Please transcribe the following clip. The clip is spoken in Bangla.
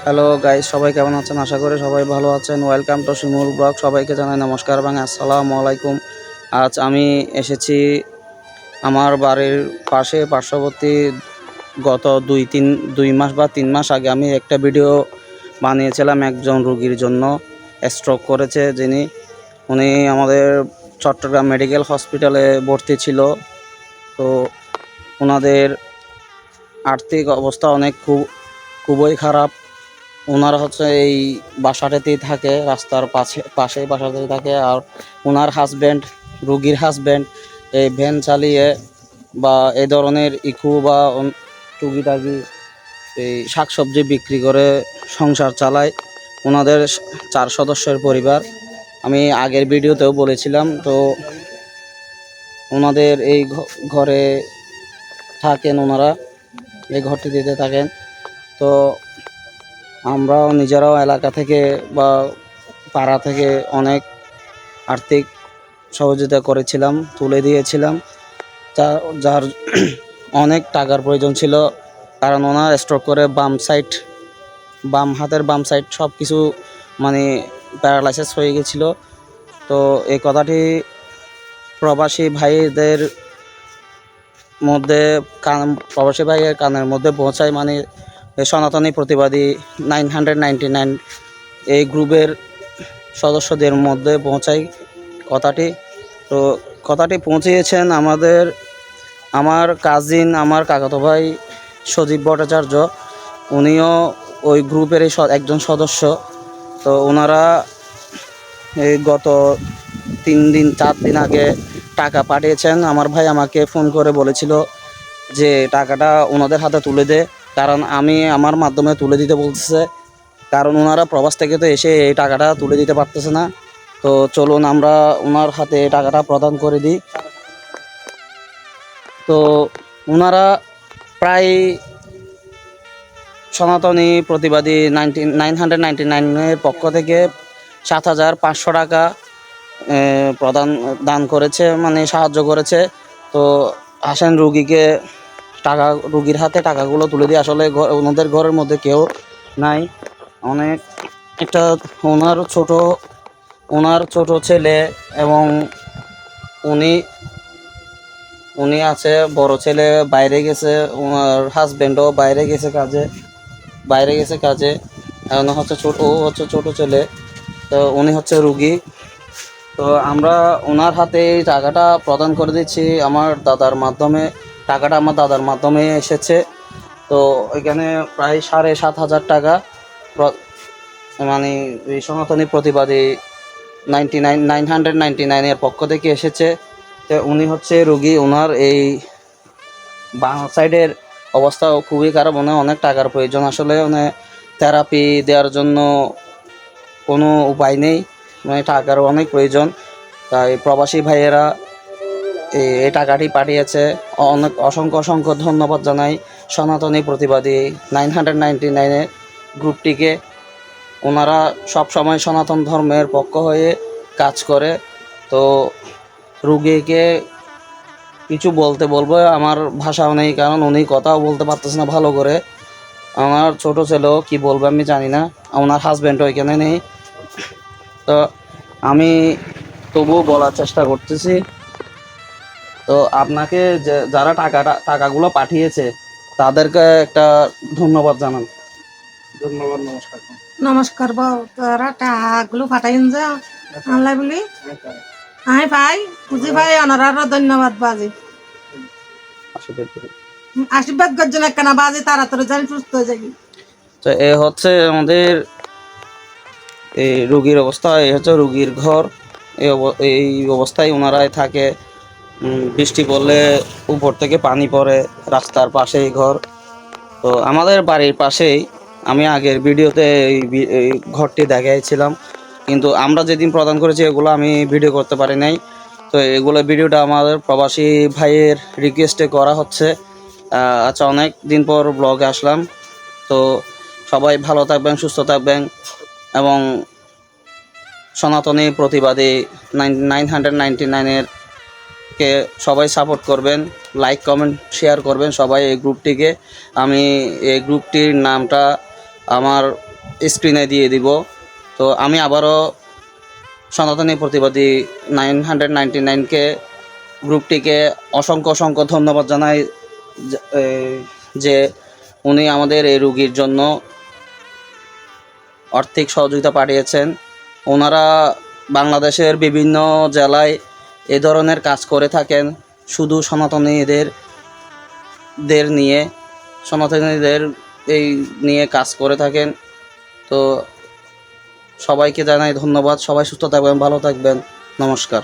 হ্যালো গাইস, সবাই কেমন আছেন? আশা করি সবাই ভালো আছেন। Welcome to Shimul blog. সবাইকে জানাই নমস্কার এবং আসসালামু আলাইকুম। আজ আমি এসেছি আমার বাড়ির পার্শ্ববর্তী। গত 2 মাস বা 3 মাস আগে আমি একটা ভিডিও বানিয়েছিলাম একজন রোগীর জন্য। স্ট্রোক করেছে যিনি, উনি আমাদের চট্টগ্রাম মেডিকেল হসপিটালে ভর্তি ছিল। তো ওনাদের আর্থিক অবস্থা খুবই খারাপ। ওনারা হচ্ছে এই বাসাটাতেই থাকে, রাস্তার পাশেই বাসাতেই থাকে। আর ওনার হাজব্যান্ড, রুগীর হাজব্যান্ড, এই ভ্যান চালিয়ে বা এই ধরনের ইকু বা টুকিটাকি এই শাকসবজি বিক্রি করে সংসার চালায়। ওনাদের 4 সদস্যের পরিবার। আমি আগের ভিডিওতেও বলেছিলাম। তো ওনাদের এই ঘরে থাকেন, ওনারা এই ঘরটি দিতে থাকেন। তো আমরাও নিজেরাও এলাকা থেকে বা পাড়া থেকে অনেক আর্থিক সহযোগিতা করেছিলাম, তুলে দিয়েছিলাম। যার অনেক টাকার প্রয়োজন ছিল, কারণ ওনার স্ট্রোক করে হাতের বাম সাইড সব কিছু মানে প্যারালাইসিস হয়ে গেছিল। তো এই কথাটি প্রবাসী ভাইয়ের কানের মধ্যে পৌঁছায়, মানে সনাতনী প্রতিবাদী 999 এই গ্রুপের সদস্যদের মধ্যে পৌঁছায় কথাটি। তো কথাটি পৌঁছিয়েছেন আমার কাজিন, আমার কাকাতো ভাই সজীব ভট্টাচার্য। উনিও ওই গ্রুপেরই একজন সদস্য। তো ওনারা এই গত 4 দিন আগে টাকা পাঠিয়েছেন। আমার ভাই আমাকে ফোন করে বলেছিল যে টাকাটা ওনাদের হাতে তুলে দে, কারণ আমি আমার মাধ্যমে তুলে দিতে বলতেছে, কারণ ওনারা প্রবাস থেকে তো এসে এই টাকাটা তুলে দিতে পারতেছে না। তো চলুন আমরা ওনার হাতে টাকাটা প্রদান করে দিই। তো ওনারা প্রায় সনাতনী প্রতিবাদী 999 পক্ষ থেকে 7,500 টাকা দান করেছে, মানে সাহায্য করেছে। তো আসেন রুগীর হাতে টাকাগুলো তুলে দিয়ে। আসলে ওনাদের ঘরের মধ্যে কেউ নাই। অনেক একটা ওনার ছোট ছেলে এবং উনি আছে, বড় ছেলে বাইরে গেছে, ওনার হাজব্যান্ডও বাইরে গেছে কাজে। এখন হচ্ছে ও হচ্ছে ছোট ছেলে। তো উনি হচ্ছে রুগী। তো আমরা ওনার হাতে এই টাকাটা প্রদান করে দিচ্ছি আমার দাদার মাধ্যমে। টাকাটা আমার দাদার মাধ্যমে এসেছে। তো এখানে প্রায় 7,500 টাকা মানে এই সনাতনী প্রতিবাদী 999 পক্ষ থেকে এসেছে। তো উনি হচ্ছে রুগী। ওনার এই বাম সাইডের অবস্থা খুবই খারাপ। অনেক টাকার প্রয়োজন। আসলে থেরাপি দেওয়ার জন্য কোনো উপায় নেই, মানে টাকার অনেক প্রয়োজন। তাই প্রবাসী ভাইয়েরা এই টাকাটি পাঠিয়েছে। অসংখ্য ধন্যবাদ জানাই সনাতনী প্রতিবাদী 999 গ্রুপটিকে। ওনারা সবসময় সনাতন ধর্মের পক্ষ হয়ে কাজ করে। তো রুগীকে কিছু বলবো, আমার ভাষাও নেই, কারণ উনি কথাও বলতে পারতেছে না ভালো করে। আমার ছোট ছেলেও কি বলবে আমি জানি না, ওনার হাজব্যান্ডও এখানে নেই। তো আমি তবুও বলার চেষ্টা করতেছি। তো আপনাকে যারা টাকাগুলো পাঠিয়েছে তাদেরকে একটা ধন্যবাদ জানান। ধন্যবাদ। নমস্কার। নমস্কার বাবু, তোরা টাকাগুলো পাঠাইন যা আনলাই বলি আই ভাই বুঝি ভাই অনারারও ধন্যবাদ বাজি আশীর্বাদ করছেন কেন বাজি তাড়াতাড়ি জানি সুস্থ হয়ে যাবি। তো এ হচ্ছে আমাদের এই রুগীর অবস্থা। এই হচ্ছে রুগীর ঘর। এই অবস্থায় ওনারাই থাকে। বৃষ্টি পড়লে উপর থেকে পানি পড়ে, রাস্তার পাশেই ঘর। তো আমাদের বাড়ির পাশেই আমি আগের ভিডিওতে এই ঘরটি দেখাইছিলাম, কিন্তু আমরা যেদিন প্রদান করেছি এগুলো আমি ভিডিও করতে পারি নাই। তো ভিডিওটা আমাদের প্রবাসী ভাইয়ের রিকোয়েস্টে করা হচ্ছে। আচ্ছা, অনেক দিন পর ব্লগে আসলাম। তো সবাই ভালো থাকবেন, সুস্থ থাকবেন এবং সনাতনী প্রতিবাদী 999 কে সবাই সাপোর্ট করবেন, লাইক কমেন্ট শেয়ার করবেন সবাই এই গ্রুপটিকে। আমি এই গ্রুপটির নামটা আমার স্ক্রিনে দিয়ে দিব। তো আমি আবারও সনাতনী প্রতিবাদী 999কে গ্রুপটিকে অসংখ্য অসংখ্য ধন্যবাদ জানাই যে উনি আমাদের এই রুগীর জন্য আর্থিক সহযোগিতা পাঠিয়েছেন। ওনারা বাংলাদেশের বিভিন্ন জেলায় এ ধরনের কাজ করে থাকেন, শুধু সনাতনীদের এই নিয়ে কাজ করে থাকেন। তো সবাইকে জানাই ধন্যবাদ। সবাই সুস্থ থাকবেন, ভালো থাকবেন। নমস্কার।